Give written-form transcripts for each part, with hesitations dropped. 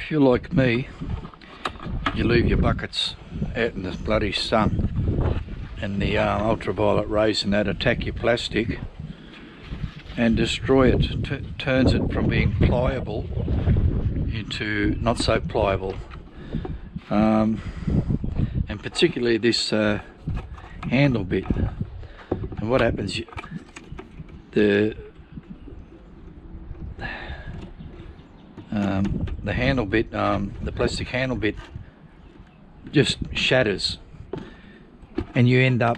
if you're like me, you leave your buckets out in the bloody sun and the ultraviolet rays and that attack your plastic and destroy it, turns it from being pliable into not so pliable, and particularly this handle bit. And what happens, the handle bit, the plastic handle bit just shatters, and you end up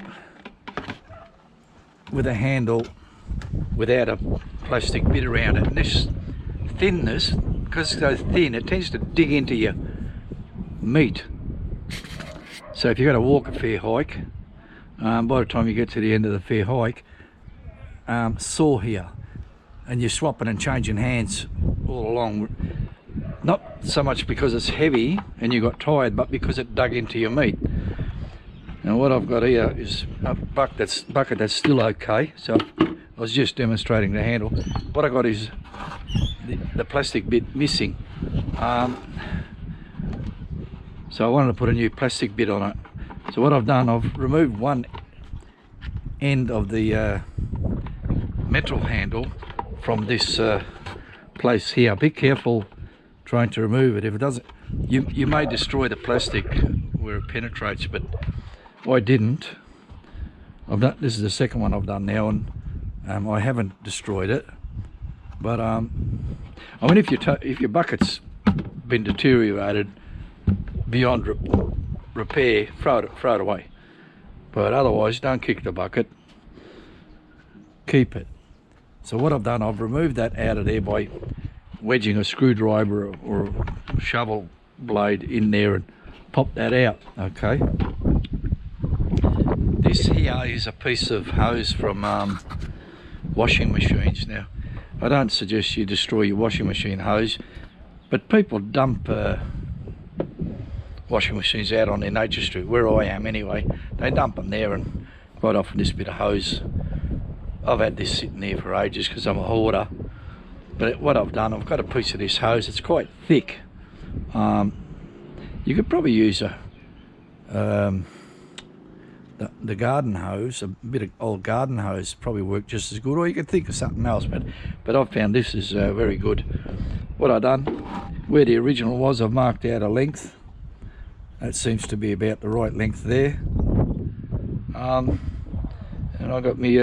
with a handle without a plastic bit around it. And this thinness, because it's so thin, it tends to dig into your meat. So if you're going to walk a fair hike, by the time you get to the end of the fair hike, saw here, and you're swapping and changing hands all along. Not so much because it's heavy and you got tired, but because it dug into your meat. Now what I've got here is a bucket that's still okay. So I was just demonstrating the handle. What I got is the plastic bit missing. So I wanted to put a new plastic bit on it. So what I've done, I've removed one end of the metal handle from this place here. Be careful trying to remove it. If it doesn't, you may destroy the plastic where it penetrates, but I didn't. This is the second one I've done now, and I haven't destroyed it. But I mean, if your bucket's been deteriorated beyond repair, throw it away. But otherwise, don't kick the bucket, keep it. So what I've done, I've removed that out of there by wedging a screwdriver or a shovel blade in there and pop that out. Okay, this here is a piece of hose from washing machines. Now I don't suggest you destroy your washing machine hose, but people dump washing machines out on their nature street, where I am anyway. They dump them there, and quite often this bit of hose, I've had this sitting there for ages because I'm a hoarder. But what I've done, I've got a piece of this hose. It's quite thick. You could probably use the garden hose, a bit of old garden hose probably work just as good, or you could think of something else, but I've found this is very good. What I've done, where the original was, I've marked out a length. That seems to be about the right length there. And I got me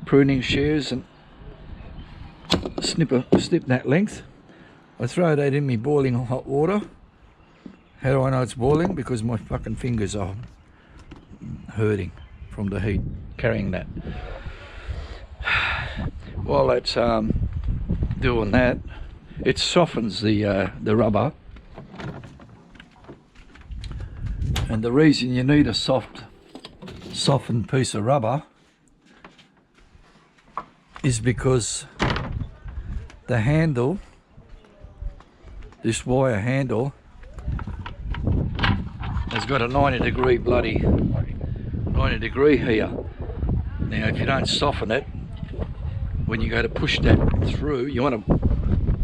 pruning shears and snip that length. I throw that in me boiling hot water. How do I know it's boiling? Because my fucking fingers are hurting from the heat carrying that. While that's doing that, it softens the rubber. And the reason you need a softened piece of rubber is because the handle, this wire handle, has got a 90 degree here. Now if you don't soften it, when you go to push that through, you want to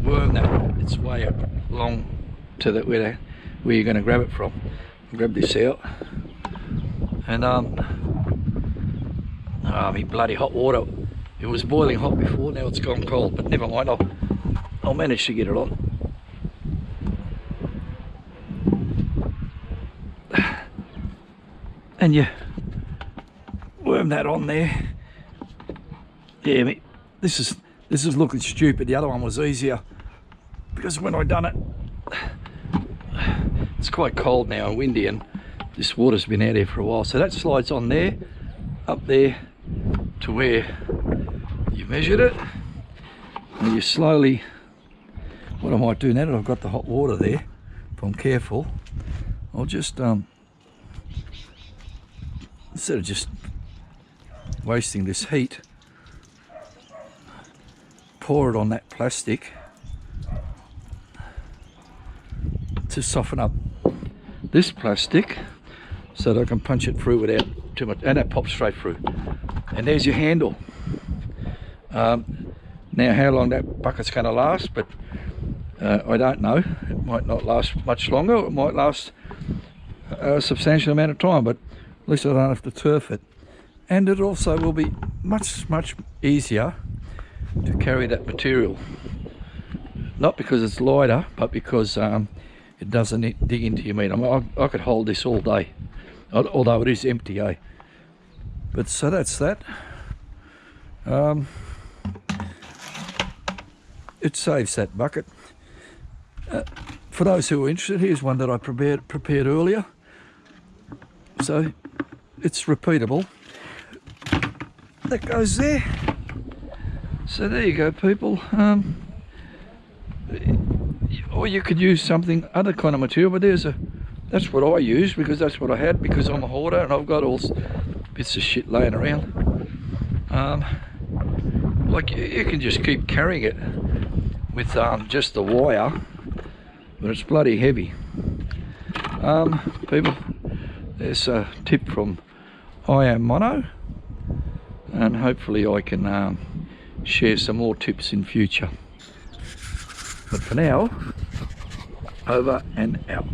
worm that its way along to where you're going to grab it from. Grab this out, and me bloody hot water. It was boiling hot before, now it's gone cold, but never mind, I'll manage to get it on. And you worm that on there. Yeah, this is looking stupid. The other one was easier because when I done it, it's quite cold now and windy, and this water's been out here for a while. So that slides on there, up there to where you measured it, and you slowly, what I might do now that I've got the hot water there, if I'm careful, I'll just instead of just wasting this heat, pour it on that plastic to soften up this plastic so that I can punch it through without too much, and that pops straight through. And there's your handle. Now how long that bucket's going to last, but I don't know, it might not last much longer, it might last a substantial amount of time, but at least I don't have to turf it. And it also will be much easier to carry that material. Not because it's lighter, but because it doesn't dig into your meat. I mean, I could hold this all day, although it is empty, eh? But so that's that. It saves that bucket. For those who are interested, here's one that I prepared earlier. So it's repeatable. That goes there. So there you go, people. Or you could use something other kind of material, but that's what I use because that's what I had, because I'm a hoarder and I've got all bits of shit laying around. Like you can just keep carrying it with just the wire, but it's bloody heavy. People, there's a tip from I Am Mono, and hopefully I can share some more tips in future. But for now, over and out.